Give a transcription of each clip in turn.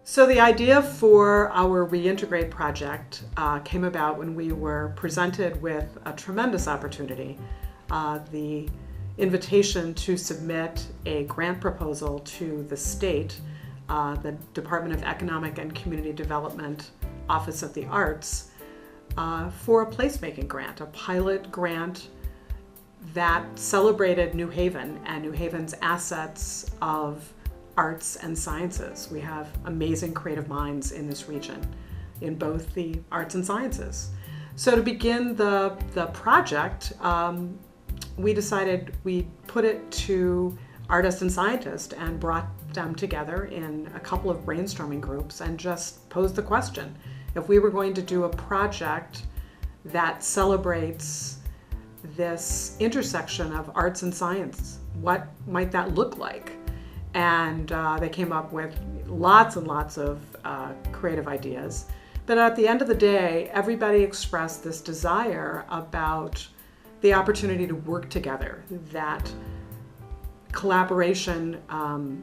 So the idea for our Reintegrate project came about when we were presented with a tremendous opportunity, the invitation to submit a grant proposal to the state, the Department of Economic and Community Development Office of the Arts, for a placemaking grant, a pilot grant that celebrated New Haven and New Haven's assets of arts and sciences. We have amazing creative minds in this region, in both the arts and sciences. So to begin the project, we decided we'd put it to artists and scientists and brought them together in a couple of brainstorming groups and just posed the question. If we were going to do a project that celebrates this intersection of arts and science, what might that look like? And they came up with lots and lots of creative ideas. But at the end of the day, everybody expressed this desire about the opportunity to work together, that collaboration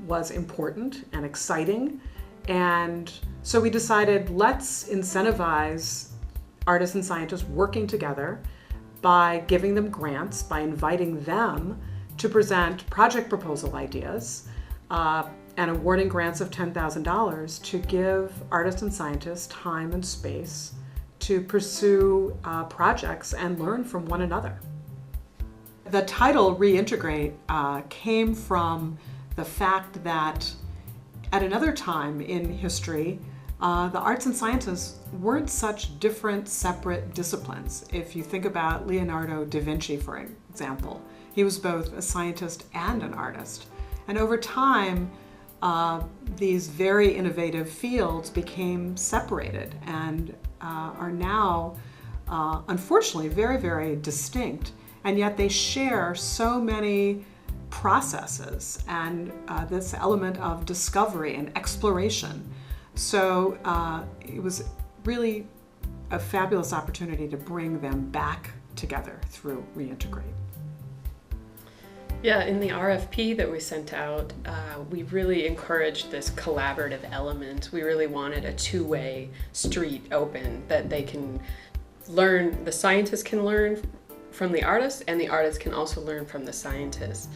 was important and exciting. And so we decided, let's incentivize artists and scientists working together by giving them grants, by inviting them to present project proposal ideas, and awarding grants of $10,000 to give artists and scientists time and space to pursue projects and learn from one another. The title Reintegrate came from the fact that at another time in history, the arts and sciences weren't such different, separate disciplines. If you think about Leonardo da Vinci, for example, he was both a scientist and an artist. And over time, these very innovative fields became separated and are now, unfortunately, very, very distinct. And yet they share so many processes and this element of discovery and exploration. So it was really a fabulous opportunity to bring them back together through Reintegrate. Yeah, in the RFP that we sent out, we really encouraged this collaborative element. We really wanted a two-way street open, that they can learn, the scientists can learn from the artists, and the artists can also learn from the scientists.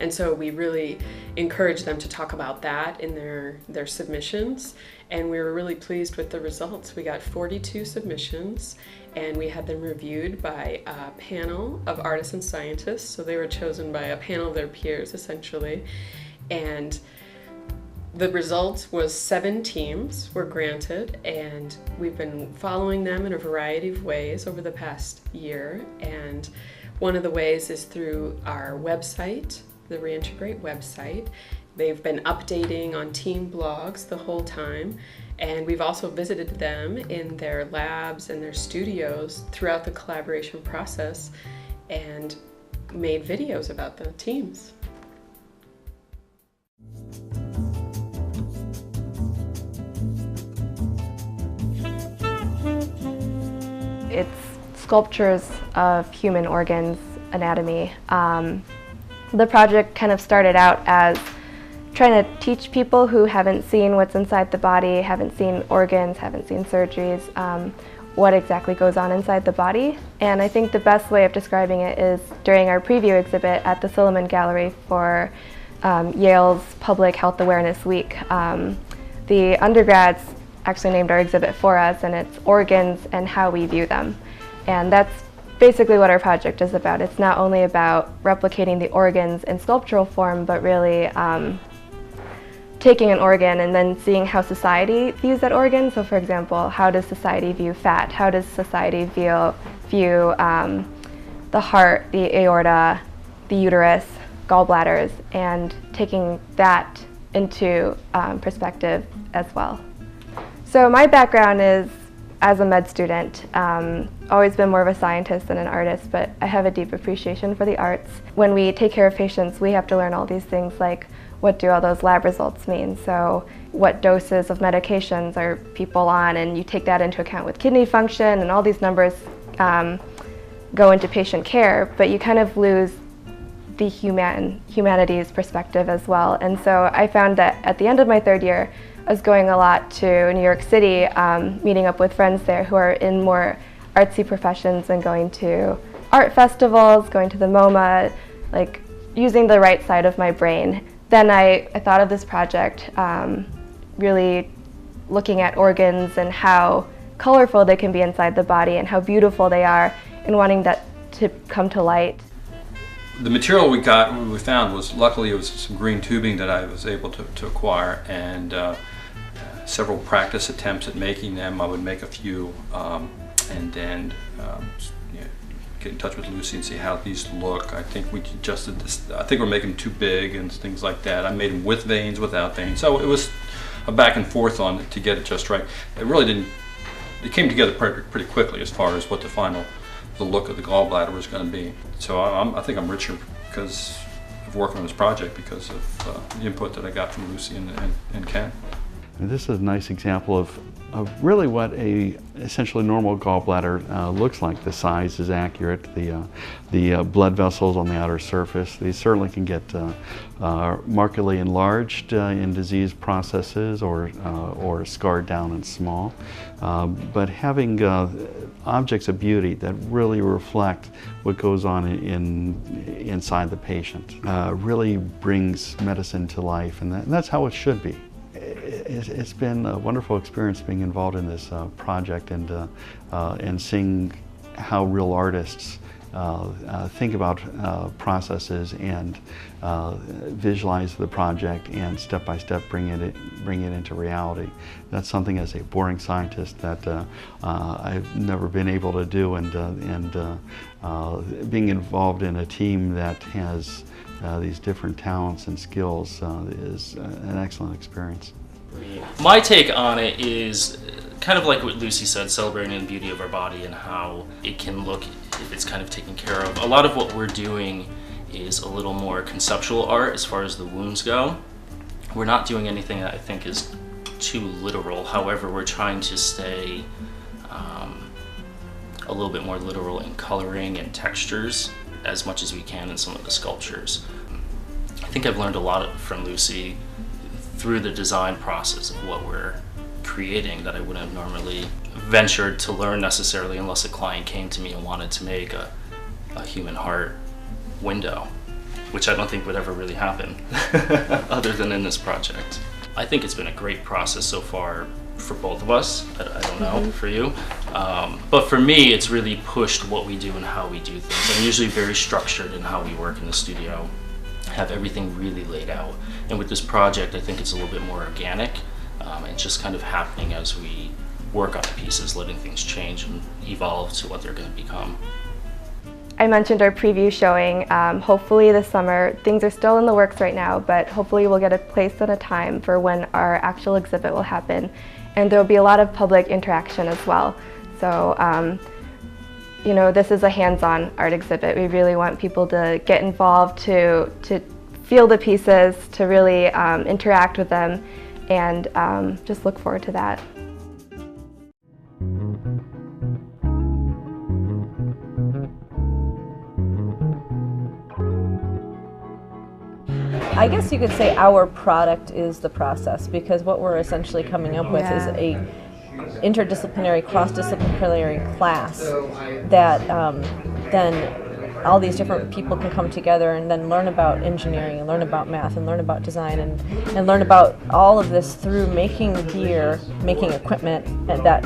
And so we really encouraged them to talk about that in their submissions, and we were really pleased with the results. We got 42 submissions, and we had them reviewed by a panel of artists and scientists, so they were chosen by a panel of their peers, essentially. And the results was 7 teams were granted, and we've been following them in a variety of ways over the past year. And one of the ways is through our website, the Reintegrate website. They've been updating on team blogs the whole time, and we've also visited them in their labs and their studios throughout the collaboration process and made videos about the teams. It's sculptures of human organs anatomy. The project kind of started out as trying to teach people who haven't seen what's inside the body, haven't seen organs, haven't seen surgeries, what exactly goes on inside the body. And I think the best way of describing it is during our preview exhibit at the Silliman Gallery for Yale's Public Health Awareness Week. The undergrads actually named our exhibit for us, and it's organs and how we view them. And that's basically what our project is about. It's not only about replicating the organs in sculptural form, but really taking an organ and then seeing how society views that organ. So for example, how does society view fat? How does society view the heart, the aorta, the uterus, gallbladders, and taking that into perspective as well. So my background is as a med student, always been more of a scientist than an artist, but I have a deep appreciation for the arts. When we take care of patients, we have to learn all these things like what do all those lab results mean? So what doses of medications are people on? And you take that into account with kidney function, and all these numbers go into patient care, but you kind of lose the humanities perspective as well. And so I found that at the end of my third year, I was going a lot to New York City, meeting up with friends there who are in more artsy professions and going to art festivals, going to the MoMA, like using the right side of my brain. Then I thought of this project, really looking at organs and how colorful they can be inside the body and how beautiful they are, and wanting that to come to light. The material we found was, luckily it was some green tubing that I was able to acquire, and several practice attempts at making them. I would make a few and then get in touch with Lucy and see how these look. I think we adjusted this. I think we're making them too big and things like that. I made them with veins, without veins. So it was a back and forth on it to get it just right. It really didn't. It came together pretty quickly as far as what the look of the gallbladder was going to be. So I think I'm richer because of working on this project, because of the input that I got from Lucy and Ken. And this is a nice example of really what a essentially normal gallbladder looks like. The size is accurate, the blood vessels on the outer surface, they certainly can get markedly enlarged in disease processes or scarred down and small. But having objects of beauty that really reflect what goes on inside the patient really brings medicine to life, and that's how it should be. It's been a wonderful experience being involved in this project and seeing how real artists think about processes and visualize the project and step by step bring it into reality. That's something as a boring scientist that I've never been able to do, and being involved in a team that has these different talents and skills is an excellent experience. My take on it is kind of like what Lucy said, celebrating the beauty of our body and how it can look if it's kind of taken care of. A lot of what we're doing is a little more conceptual art as far as the wounds go. We're not doing anything that I think is too literal. However, we're trying to stay a little bit more literal in coloring and textures as much as we can in some of the sculptures. I think I've learned a lot from Lucy through the design process of what we're creating that I wouldn't have normally ventured to learn necessarily unless a client came to me and wanted to make a human heart window, which I don't think would ever really happen other than in this project. I think it's been a great process so far for both of us. I don't know for you, but for me it's really pushed what we do and how we do things. I'm usually very structured in how we work in the studio, have everything really laid out, and with this project I think it's a little bit more organic and just kind of happening as we work on the pieces, letting things change and evolve to what they're going to become. I mentioned our preview showing. Hopefully this summer, things are still in the works right now, but hopefully we'll get a place and a time for when our actual exhibit will happen, and there will be a lot of public interaction as well. So you know, this is a hands-on art exhibit. We really want people to get involved, to feel the pieces, to really interact with them, and just look forward to that. I guess you could say our product is the process, because what we're essentially coming up with is a interdisciplinary, cross-disciplinary class that then all these different people can come together and then learn about engineering and learn about math and learn about design and learn about all of this through making beer, making equipment, and then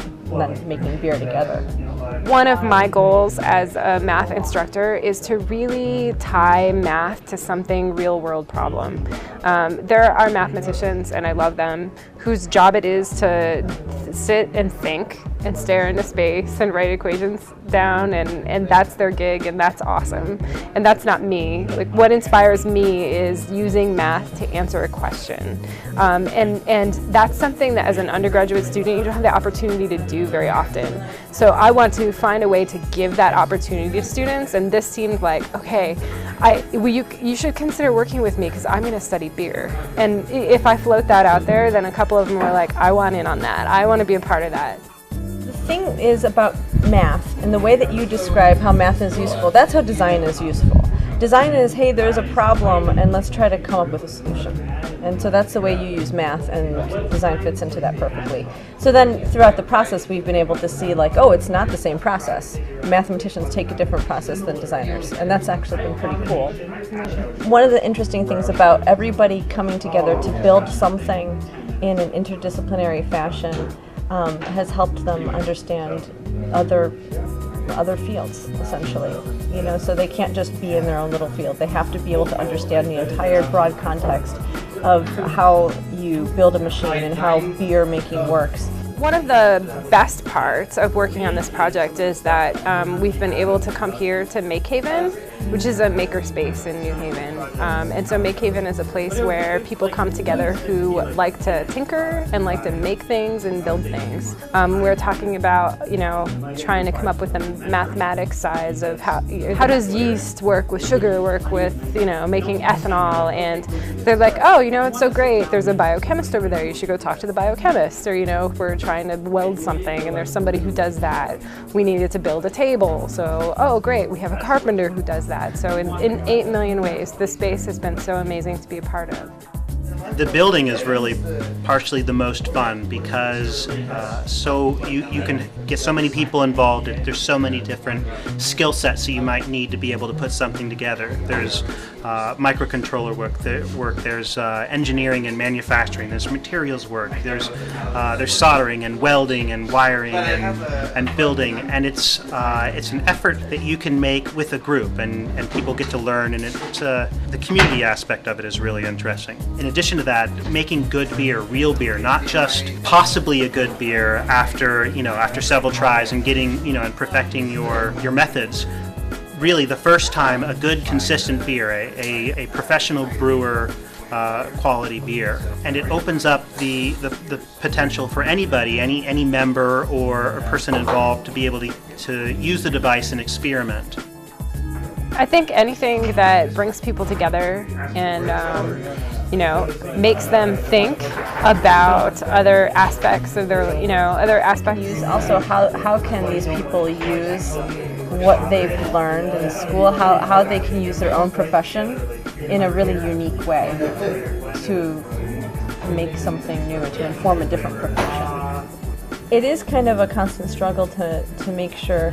making beer together. One of my goals as a math instructor is to really tie math to something real-world problem. There are mathematicians, and I love them, whose job it is to sit and think and stare into space and write equations down, and that's their gig, and that's awesome. And that's not me. Like, what inspires me is using math to answer a question. And that's something that as an undergraduate student you don't have the opportunity to do very often. So I want to find a way to give that opportunity to students, and this seemed like, okay, you should consider working with me because I'm going to study beer. And if I float that out there, then a couple of them were like, I want in on that. I want to be a part of that. The thing is about math, and the way that you describe how math is useful, that's how design is useful. design is, hey, there's a problem and let's try to come up with a solution. And so that's the way you use math, and design fits into that perfectly. So then throughout the process we've been able to see like, oh, it's not the same process. Mathematicians take a different process than designers, and that's actually been pretty cool. One of the interesting things about everybody coming together to build something in an interdisciplinary fashion has helped them understand other fields, essentially. You know, so they can't just be in their own little field. They have to be able to understand the entire broad context of how you build a machine and how beer making works. One of the best parts of working on this project is that we've been able to come here to Make Haven, which is a makerspace in New Haven. And so Make Haven is a place where people come together who like to tinker and like to make things and build things. We're talking about, you know, trying to come up with the mathematics sides of how does yeast work with sugar, work with, you know, making ethanol, and they're like, oh, you know, it's so great, there's a biochemist over there, you should go talk to the biochemist. Or, you know, if we're trying to weld something and there's somebody who does that, we needed to build a table, so, oh great, we have a carpenter who does that. So in 8 million ways, this space has been so amazing to be a part of. The building is really partially the most fun because so you can get so many people involved. There's so many different skill sets that you might need to be able to put something together. There's microcontroller work, there's engineering and manufacturing, there's materials work, there's soldering and welding and wiring and building, and it's an effort that you can make with a group, and people get to learn, and the community aspect of it is really interesting. In addition to that, making good beer, real beer, not just possibly a good beer after several tries and getting, and perfecting your methods. Really, the first time a good, consistent beer, a professional brewer quality beer, and it opens up the potential for anybody, any member or a person involved, to be able to use the device and experiment. I think anything that brings people together and makes them think about other aspects of their, other aspects. Also, how can these people use what they've learned in school, how they can use their own profession in a really unique way to make something new, to inform a different profession. It is kind of a constant struggle to make sure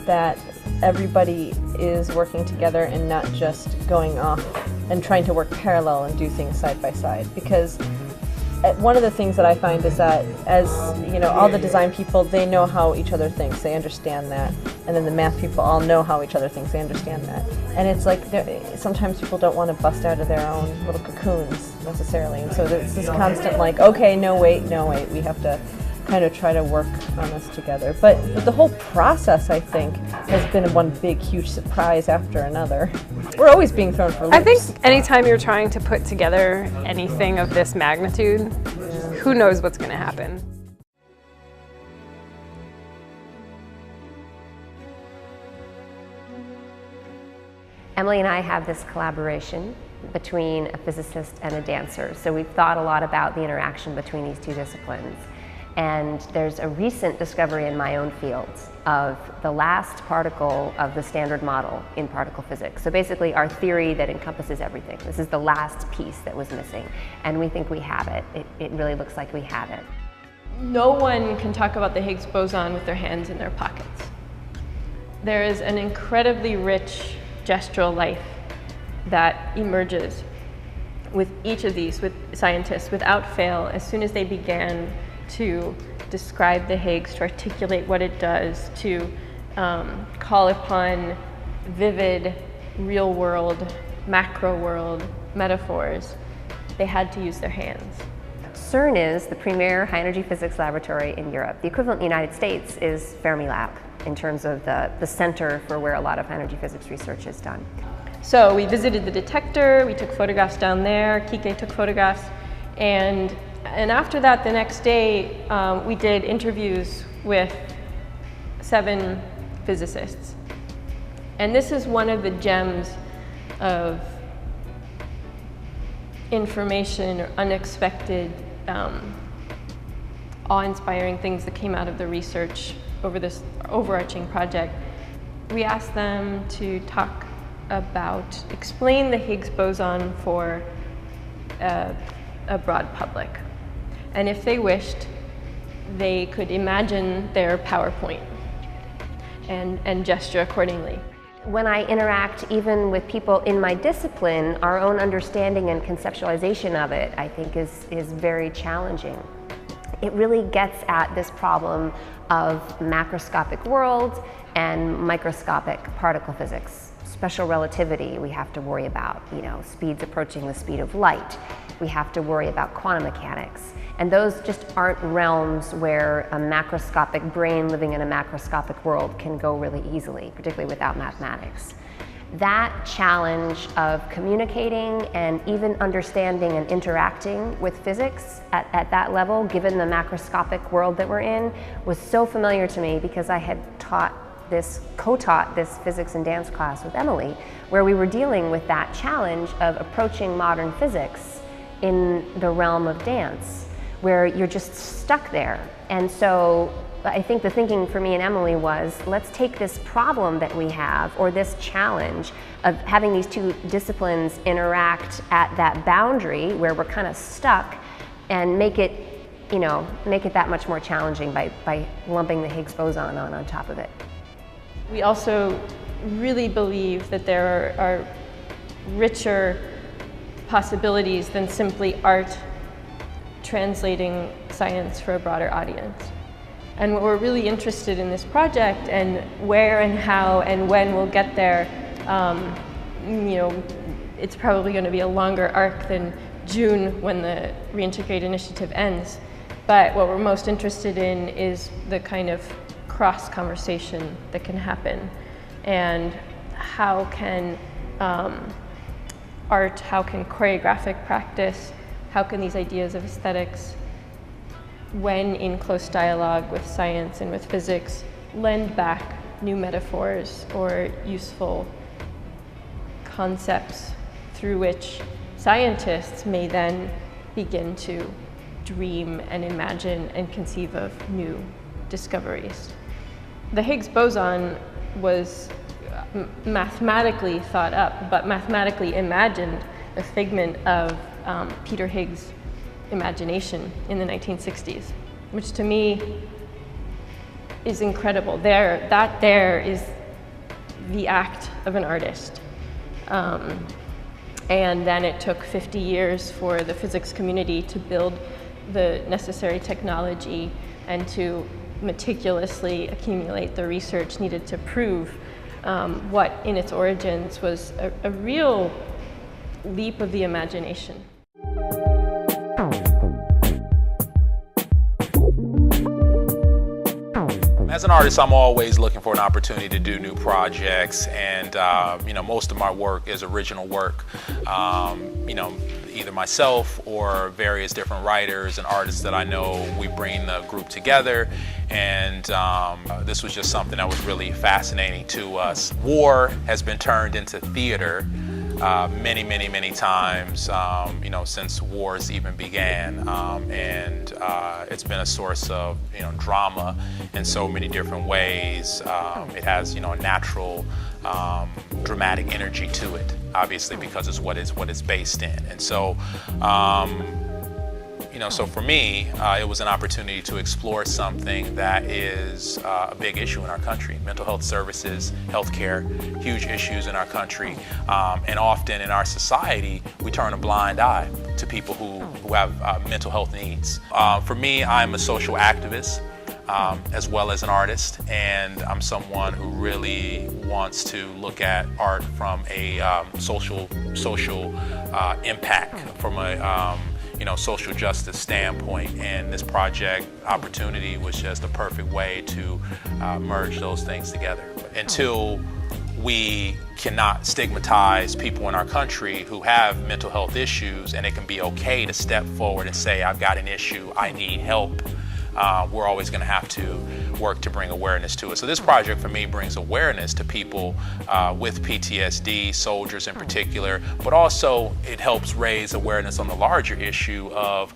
that everybody is working together and not just going off and trying to work parallel and do things side by side. Because one of the things that I find is that, as all the design people, they know how each other thinks, they understand that, and then the math people all know how each other thinks, they understand that. And it's like sometimes people don't want to bust out of their own little cocoons necessarily, and so there's this constant like, okay, no wait, we have to kind of try to work on this together. But the whole process, I think, has been one big, huge surprise after another. We're always being thrown for loops. I think anytime you're trying to put together anything of this magnitude, who knows what's going to happen. Emily and I have this collaboration between a physicist and a dancer. So we've thought a lot about the interaction between these two disciplines. And there's a recent discovery in my own field of the last particle of the standard model in particle physics. So basically our theory that encompasses everything. This is the last piece that was missing. And we think we have it. It really looks like we have it. No one can talk about the Higgs boson with their hands in their pockets. There is an incredibly rich gestural life that emerges with each of these, with scientists, without fail, as soon as they began to describe the Higgs, to articulate what it does, to call upon vivid, real world, macro world metaphors. They had to use their hands. CERN is the premier high energy physics laboratory in Europe. The equivalent in the United States is Fermilab in terms of the center for where a lot of high energy physics research is done. So we visited the detector, we took photographs down there, Kike took photographs, and after that, the next day, we did interviews with 7 physicists. And this is one of the gems of information or unexpected, awe-inspiring things that came out of the research over this overarching project. We asked them to talk explain the Higgs boson for a broad public. And if they wished, they could imagine their PowerPoint and gesture accordingly. When I interact even with people in my discipline, our own understanding and conceptualization of it, I think, is very challenging. It really gets at this problem of macroscopic world and microscopic particle physics. Special relativity we have to worry about, speeds approaching the speed of light. We have to worry about quantum mechanics. And those just aren't realms where a macroscopic brain living in a macroscopic world can go really easily, particularly without mathematics. That challenge of communicating and even understanding and interacting with physics at that level, given the macroscopic world that we're in, was so familiar to me because I had co-taught this physics and dance class with Emily, where we were dealing with that challenge of approaching modern physics in the realm of dance, where you're just stuck there. And so I think the thinking for me and Emily was, let's take this problem that we have, or this challenge of having these two disciplines interact at that boundary where we're kind of stuck, and make it that much more challenging by lumping the Higgs boson on top of it. We also really believe that there are richer possibilities than simply art translating science for a broader audience. And what we're really interested in this project, and where and how and when we'll get there, it's probably going to be a longer arc than June when the Reintegrate initiative ends. But what we're most interested in is the kind of cross conversation that can happen, and how can art, how can choreographic practice, how can these ideas of aesthetics, when in close dialogue with science and with physics, lend back new metaphors or useful concepts through which scientists may then begin to dream and imagine and conceive of new discoveries. The Higgs boson was mathematically thought up, but mathematically imagined, a figment of Peter Higgs' imagination in the 1960s, which to me is incredible. That is the act of an artist. And then it took 50 years for the physics community to build the necessary technology and to meticulously accumulate the research needed to prove what in its origins was a real leap of the imagination. As an artist, I'm always looking for an opportunity to do new projects, and most of my work is original work. Either myself or various different writers and artists that I know, we bring the group together, and this was just something that was really fascinating to us. War has been turned into theater many times, since wars even began, and it's been a source of drama in so many different ways. It has a natural dramatic energy to it, obviously, because it's what it's based in. And so so for me, it was an opportunity to explore something that is a big issue in our country. Mental health services, healthcare, huge issues in our country. And often in our society, we turn a blind eye to people who have mental health needs. For me, I'm a social activist, as well as an artist, and I'm someone who really wants to look at art from a social impact, from a social justice standpoint, and this project opportunity was just a perfect way to merge those things together. Until we cannot stigmatize people in our country who have mental health issues, and it can be okay to step forward and say, I've got an issue, I need help, we're always going to have to work to bring awareness to it. So this project for me brings awareness to people with PTSD, soldiers in particular, but also it helps raise awareness on the larger issue of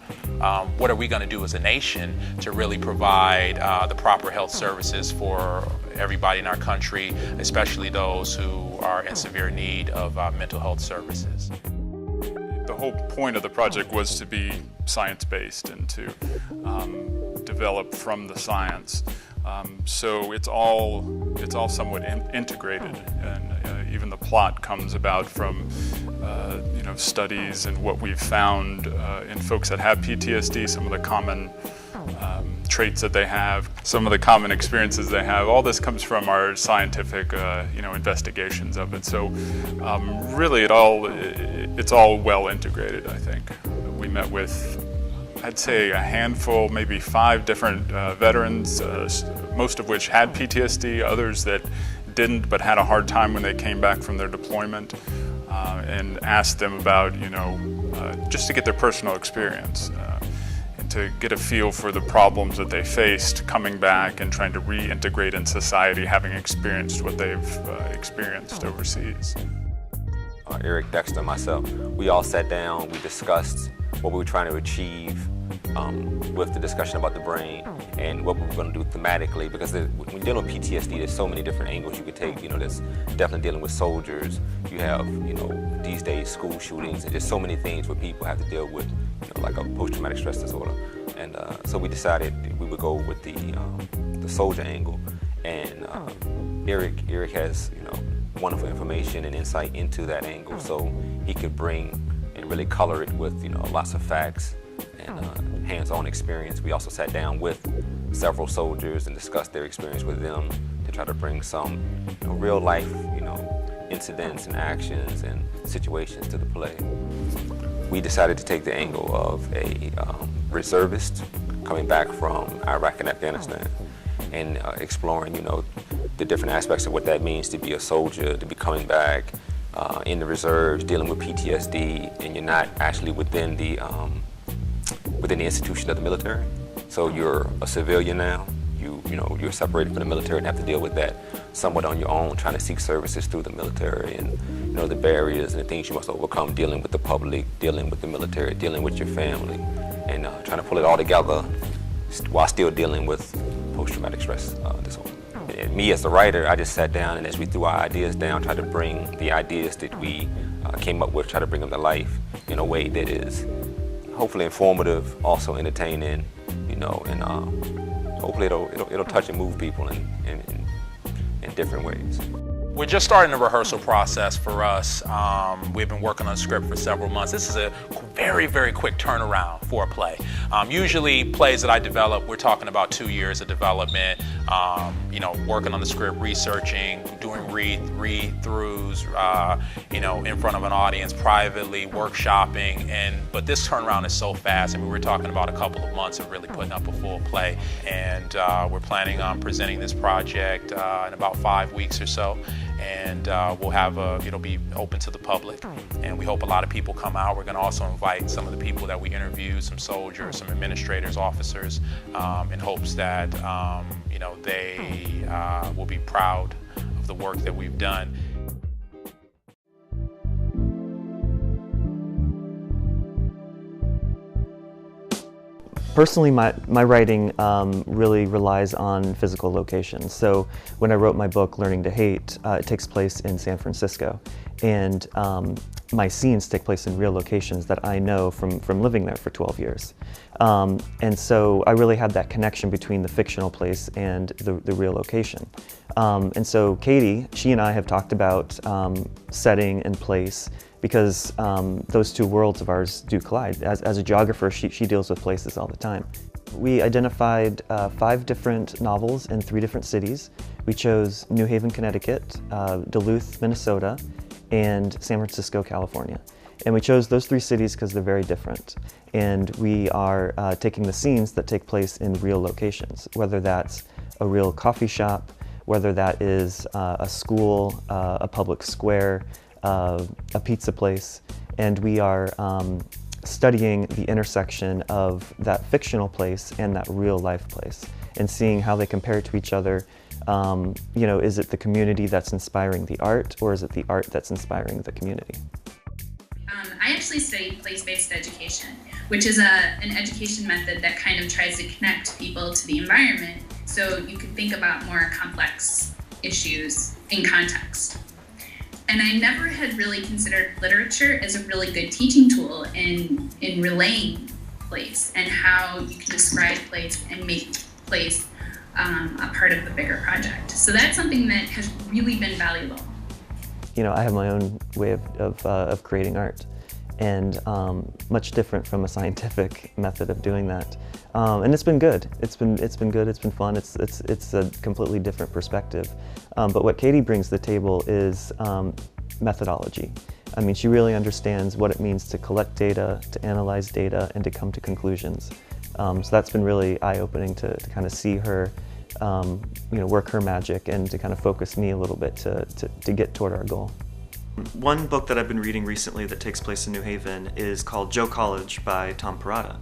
what are we going to do as a nation to really provide the proper health services for everybody in our country, especially those who are in severe need of mental health services. The whole point of the project was to be science-based and to develop from the science. So it's all somewhat integrated, and even the plot comes about from studies and what we've found in folks that have PTSD, some of the common traits that they have, some of the common experiences they have. All this comes from our scientific investigations of it. So really it's all well integrated, I think. We met with, I'd say, a handful, maybe 5 different veterans, most of which had PTSD, others that didn't but had a hard time when they came back from their deployment, and asked them about, just to get their personal experience, and to get a feel for the problems that they faced coming back and trying to reintegrate in society, having experienced what they've experienced overseas. Eric, Dexter, myself, we all sat down, we discussed what we were trying to achieve with the discussion about the brain and what we were going to do thematically, because when you're dealing with PTSD, there's so many different angles you could take. There's definitely dealing with soldiers. You have, these days school shootings, and just so many things where people have to deal with, like a post-traumatic stress disorder. And so we decided we would go with the soldier angle. And Eric has, wonderful information and insight into that angle, so he could bring and really color it with, lots of facts and hands-on experience. We also sat down with several soldiers and discussed their experience with them to try to bring some real-life, incidents and actions and situations to the play. We decided to take the angle of a reservist coming back from Iraq and Afghanistan, and exploring, the different aspects of what that means to be a soldier, to be coming back in the reserves, dealing with PTSD, and you're not actually within the institution of the military. So you're a civilian now. You're separated from the military and have to deal with that somewhat on your own, trying to seek services through the military, and the barriers and the things you must overcome, dealing with the public, dealing with the military, dealing with your family, and trying to pull it all together while still dealing with post-traumatic stress disorder. And me as the writer, I just sat down, and as we threw our ideas down, tried to bring the ideas that we came up with, try to bring them to life in a way that is hopefully informative, also entertaining, and hopefully it'll touch and move people in different ways. We're just starting the rehearsal process for us. We've been working on the script for several months. This is a very, very quick turnaround for a play. Usually plays that I develop, we're talking about 2 years of development, working on the script, researching, doing read-throughs, in front of an audience, privately, workshopping, but this turnaround is so fast. We're talking about a couple of months of really putting up a full play, and we're planning on presenting this project in about 5 weeks or so. And we'll have it'll be open to the public, and we hope a lot of people come out. We're going to also invite some of the people that we interviewed, some soldiers, some administrators, officers, in hopes that they will be proud of the work that we've done. Personally, my writing really relies on physical locations. So when I wrote my book, Learning to Hate, it takes place in San Francisco. And my scenes take place in real locations that I know from living there for 12 years. And so I really had that connection between the fictional place and the real location. And so Katie, she and I have talked about setting and place, because those two worlds of ours do collide. As a geographer, she deals with places all the time. We identified 5 different novels in 3 different cities. We chose New Haven, Connecticut, Duluth, Minnesota, and San Francisco, California. And we chose those 3 cities because they're very different. And we are taking the scenes that take place in real locations, whether that's a real coffee shop, whether that is a school, a public square, a pizza place, and we are studying the intersection of that fictional place and that real life place, and seeing how they compare to each other. You know, is it the community that's inspiring the art, or is it the art that's inspiring the community? I actually studied place-based education, which is an education method that kind of tries to connect people to the environment so you can think about more complex issues in context. And I never had really considered literature as a really good teaching tool in relaying place and how you can describe place and make place a part of the bigger project. So that's something that has really been valuable. You know, I have my own way of creating art, and much different from a scientific method of doing that. And it's been good. It's been good. It's been fun. It's a completely different perspective. But what Katie brings to the table is methodology. I mean, she really understands what it means to collect data, to analyze data, and to come to conclusions. So that's been really eye-opening to kind of see her, you know, work her magic and to kind of focus me a little bit to get toward our goal. One book that I've been reading recently that takes place in New Haven is called Joe College by Tom Perrotta.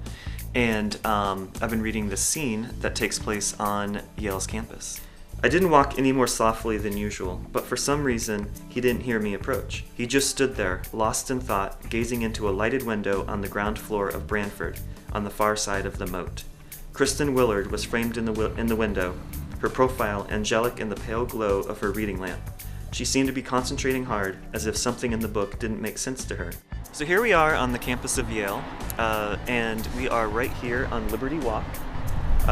And I've been reading this scene that takes place on Yale's campus. I didn't walk any more softly than usual, but for some reason, he didn't hear me approach. He just stood there, lost in thought, gazing into a lighted window on the ground floor of Branford, on the far side of the moat. Kristen Willard was framed in the window, her profile angelic in the pale glow of her reading lamp. She seemed to be concentrating hard, as if something in the book didn't make sense to her. So here we are on the campus of Yale, and we are right here on Liberty Walk,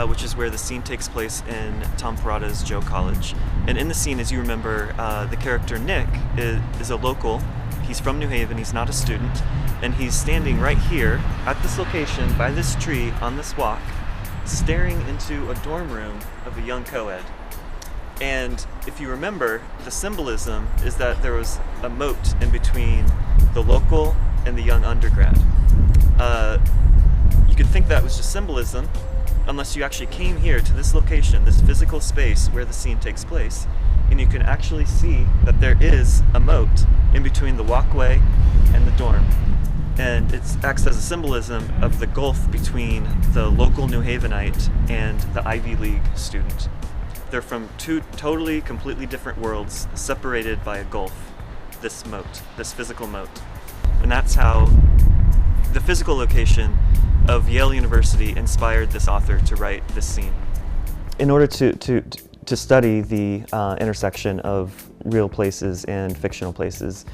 which is where the scene takes place in Tom Perrotta's Joe College. And in the scene, as you remember, the character Nick is a local. He's from New Haven, he's not a student, and he's standing right here at this location by this tree on this walk, staring into a dorm room of a young co-ed. And if you remember, the symbolism is that there was a moat in between the local and the young undergrad. You could think that was just symbolism, unless you actually came here to this location, this physical space where the scene takes place, and you can actually see that there is a moat in between the walkway and the dorm. And it acts as a symbolism of the gulf between the local New Havenite and the Ivy League student. They're from two totally, completely different worlds, separated by a gulf, this moat, this physical moat. And that's how the physical location of Yale University inspired this author to write this scene. In order to study the intersection of real places and fictional places,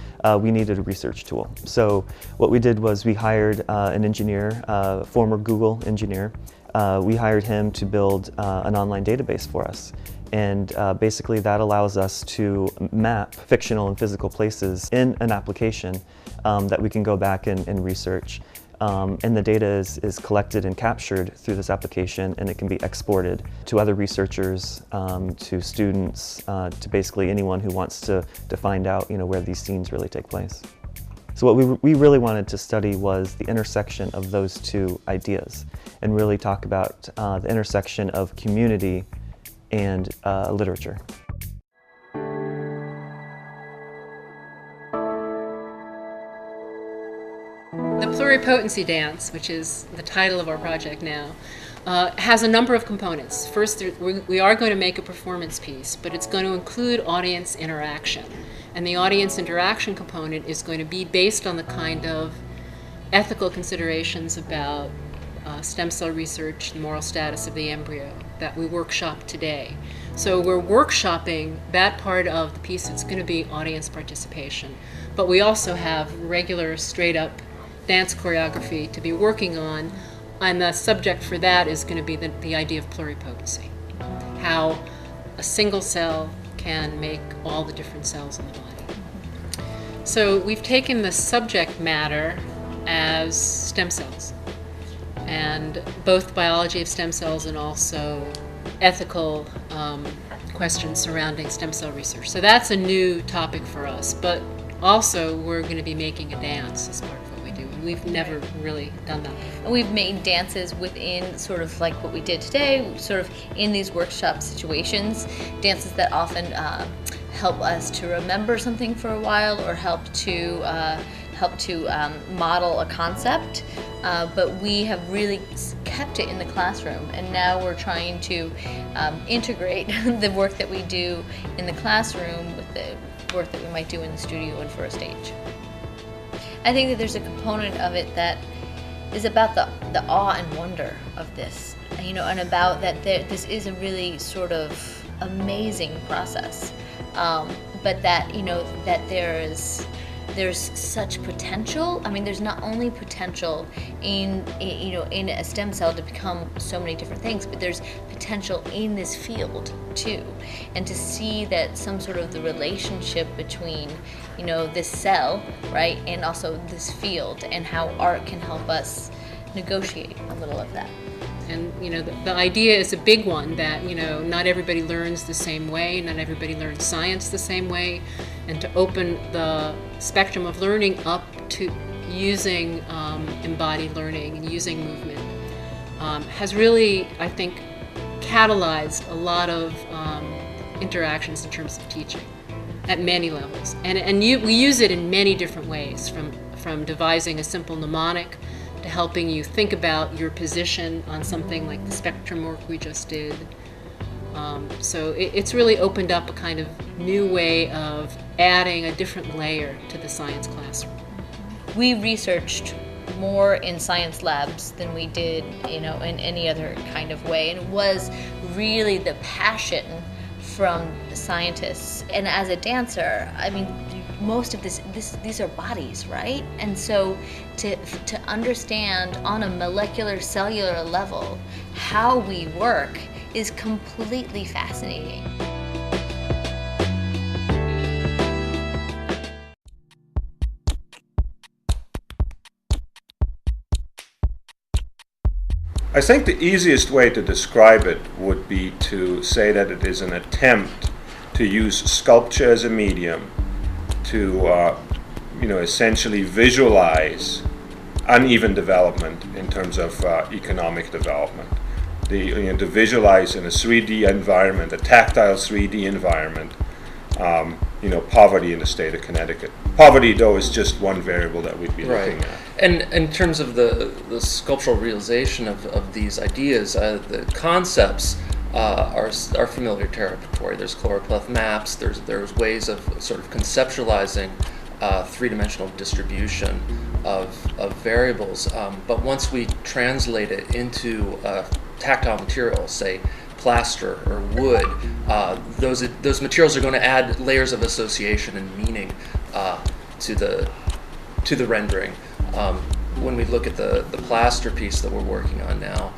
we needed a research tool. So what we did was we hired an engineer, a former Google engineer. We hired him to build an online database for us. And basically that allows us to map fictional and physical places in an application that we can go back and research. And the data is collected and captured through this application, and it can be exported to other researchers, to students, to basically anyone who wants to find out, you know, where these scenes really take place. So what we really wanted to study was the intersection of those two ideas, and really talk about the intersection of community and literature. The pluripotency dance, which is the title of our project now, has a number of components. First, we are going to make a performance piece, but it's going to include audience interaction. And the audience interaction component is going to be based on the kind of ethical considerations about stem cell research, the moral status of the embryo that we workshop today. So we're workshopping that part of the piece that's going to be audience participation. But we also have regular, straight-up dance choreography to be working on, and the subject for that is going to be the idea of pluripotency. How a single cell can make all the different cells in the body. So we've taken the subject matter as stem cells, and both biology of stem cells and also ethical questions surrounding stem cell research. So that's a new topic for us, but also we're going to be making a dance as part of what we do, and we've never really done that before. And we've made dances within sort of like what we did today, sort of in these workshop situations, dances that often help us to remember something for a while, or help to model a concept. but we have really kept it in the classroom, and now we're trying to integrate the work that we do in the classroom with the work that we might do in the studio and for a stage. I think that there's a component of it that is about the awe and wonder of this, and about that this is a really sort of amazing process, but that that there's such potential. I mean, there's not only potential in a stem cell to become so many different things, but there's potential in this field too. And to see that some sort of the relationship between, this cell, right, and also this field, and how art can help us negotiate a little of that. And the idea is a big one, that not everybody learns the same way, not everybody learns science the same way, and to open the spectrum of learning up to using embodied learning and using movement has really, I think, catalyzed a lot of interactions in terms of teaching at many levels. And we use it in many different ways, from devising a simple mnemonic to helping you think about your position on something like the spectrum work we just did. So it's really opened up a kind of new way of adding a different layer to the science classroom. We researched more in science labs than we did, in any other kind of way, and it was really the passion from the scientists. And as a dancer, I mean, most of these are bodies, right? And so to understand on a molecular cellular level how we work is completely fascinating. I think the easiest way to describe it would be to say that it is an attempt to use sculpture as a medium to essentially visualize uneven development in terms of economic development. To visualize in a 3D environment, a tactile 3D environment, poverty in the state of Connecticut. Poverty, though, is just one variable that we'd be looking at. And in terms of the sculptural realization of these ideas, the concepts are familiar territory. There's chloropleth maps. There's ways of sort of conceptualizing three-dimensional distribution of variables. But once we translate it into tactile material, say plaster or wood, those materials are going to add layers of association and meaning to the rendering. When we look at the plaster piece that we're working on now,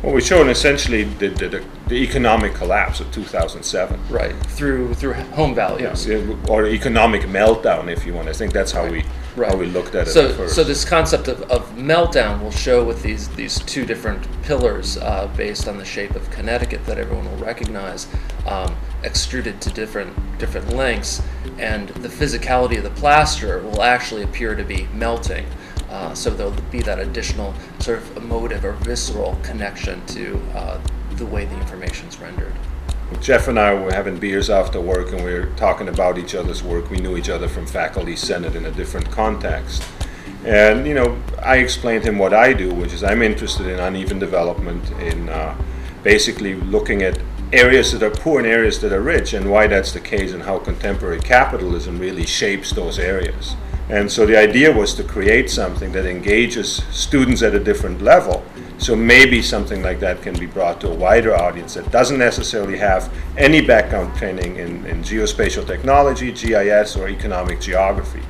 well, we're showing essentially the economic collapse of 2007. Right, through home values. Yeah, or economic meltdown, if you want. I think that's how we looked at it at first. So this concept of meltdown will show with these two different pillars based on the shape of Connecticut that everyone will recognize, extruded to different lengths, and the physicality of the plaster will actually appear to be melting. So there'll be that additional sort of emotive or visceral connection to the way the information is rendered. Jeff and I were having beers after work, and we were talking about each other's work. We knew each other from faculty senate in a different context. And, I explained to him what I do, which is I'm interested in uneven development, in basically looking at areas that are poor and areas that are rich, and why that's the case, and how contemporary capitalism really shapes those areas. And so the idea was to create something that engages students at a different level. So maybe something like that can be brought to a wider audience that doesn't necessarily have any background training in geospatial technology, GIS, or economic geography.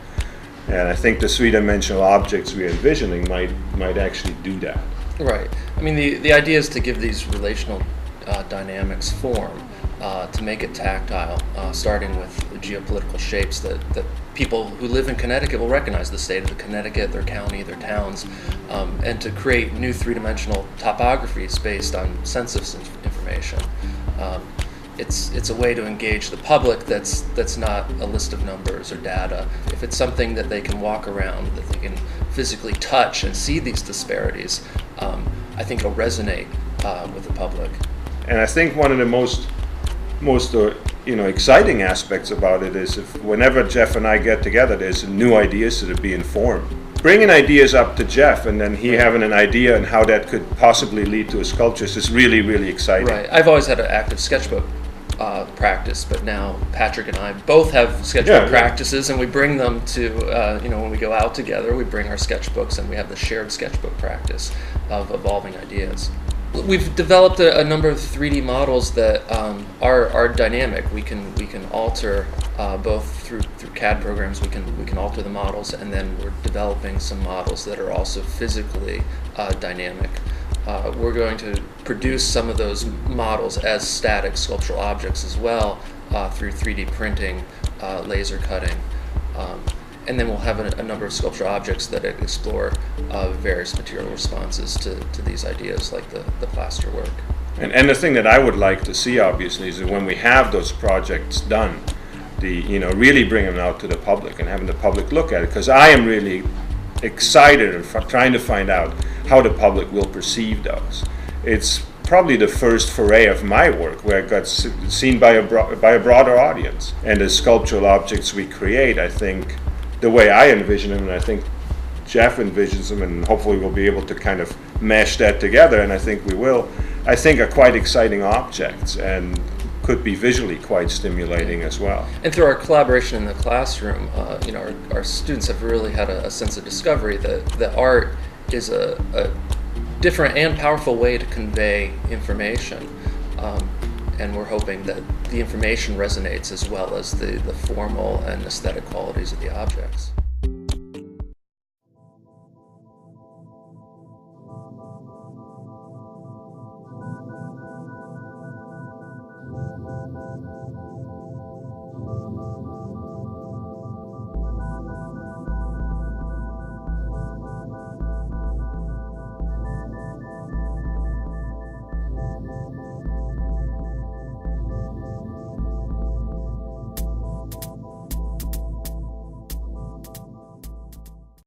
And I think the three-dimensional objects we're envisioning might actually do that. Right. I mean, the idea is to give these relational dynamics form, to make it tactile, starting with geopolitical shapes that people who live in Connecticut will recognize, the state of the Connecticut, their county, their towns, and to create new three-dimensional topographies based on census information. It's a way to engage the public that's not a list of numbers or data. If it's something that they can walk around, that they can physically touch and see these disparities, I think it'll resonate with the public. And I think one of the most exciting aspects about it is if whenever Jeff and I get together, there's new ideas that are being formed. bringing ideas up to Jeff and then he having an idea and how that could possibly lead to a sculpture is really, really exciting. Right. I've always had an active sketchbook practice, but now Patrick and I both have sketchbook practices, and we bring them to, when we go out together, we bring our sketchbooks and we have the shared sketchbook practice of evolving ideas. We've developed a number of 3D models that are dynamic. We can alter both through CAD programs. We can alter the models, and then we're developing some models that are also physically dynamic. We're going to produce some of those models as static sculptural objects as well through 3D printing, laser cutting. And then we'll have a number of sculptural objects that explore various material responses to these ideas, like the plaster work. And the thing that I would like to see, obviously, is that when we have those projects done, really bring them out to the public and having the public look at it, because I am really excited and trying to find out how the public will perceive those. It's probably the first foray of my work where it got seen by a broader audience. And the sculptural objects we create, I think, the way I envision them, and I think Jeff envisions them, and hopefully we'll be able to kind of mesh that together, and I think we will, I think are quite exciting objects and could be visually quite stimulating as well. And through our collaboration in the classroom, our students have really had a sense of discovery that art is a different and powerful way to convey information. And we're hoping that the information resonates as well as the formal and aesthetic qualities of the objects.